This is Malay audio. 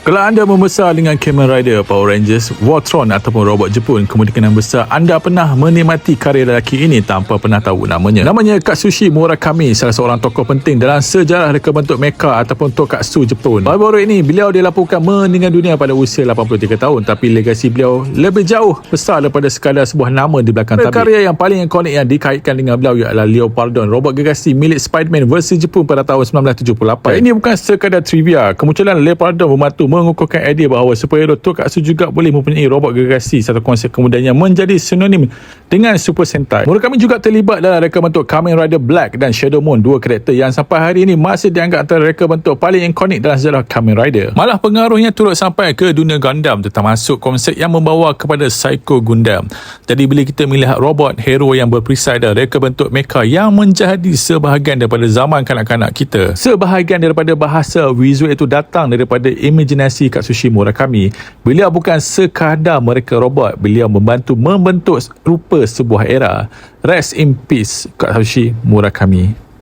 Kalau anda membesar dengan Kamen Rider, Power Rangers, Voltron ataupun robot Jepun, kemungkinan besar anda pernah menikmati karya lelaki ini tanpa pernah tahu namanya. Namanya Katsushi Murakami, salah seorang tokoh penting dalam sejarah reka bentuk mecha ataupun tokusatsu Jepun. Baru-baru ini, beliau dilaporkan meninggal dunia pada usia 83 tahun, tapi legasi beliau lebih jauh besar daripada sekadar sebuah nama di belakang tabir. Karya yang paling ikonik yang dikaitkan dengan beliau ialah Leopardon, robot gergasi milik Spiderman versi Jepun pada tahun 1978. Ini bukan sekadar trivia. Kemunculan Leopardon membantu mengukuhkan idea bahawa superhero tokusatsu juga boleh mempunyai robot gergasi, satu konsep kemudian yang menjadi sinonim dengan Super Sentai. Murakami juga terlibat dalam reka bentuk Kamen Rider Black dan Shadow Moon, dua karakter yang sampai hari ini masih dianggap antara reka bentuk paling ikonik dalam sejarah Kamen Rider. Malah pengaruhnya turut sampai ke dunia Gundam, termasuk konsep yang membawa kepada Psycho Gundam. Jadi bila kita melihat robot hero yang berperisai dan reka bentuk mecha yang menjadi sebahagian daripada zaman kanak-kanak kita, sebahagian daripada bahasa visual itu datang daripada imajinasi Katsushi Murakami. Beliau bukan sekadar mereka robot, beliau membantu membentuk rupa sebuah era. Rest in peace Katsushi Murakami.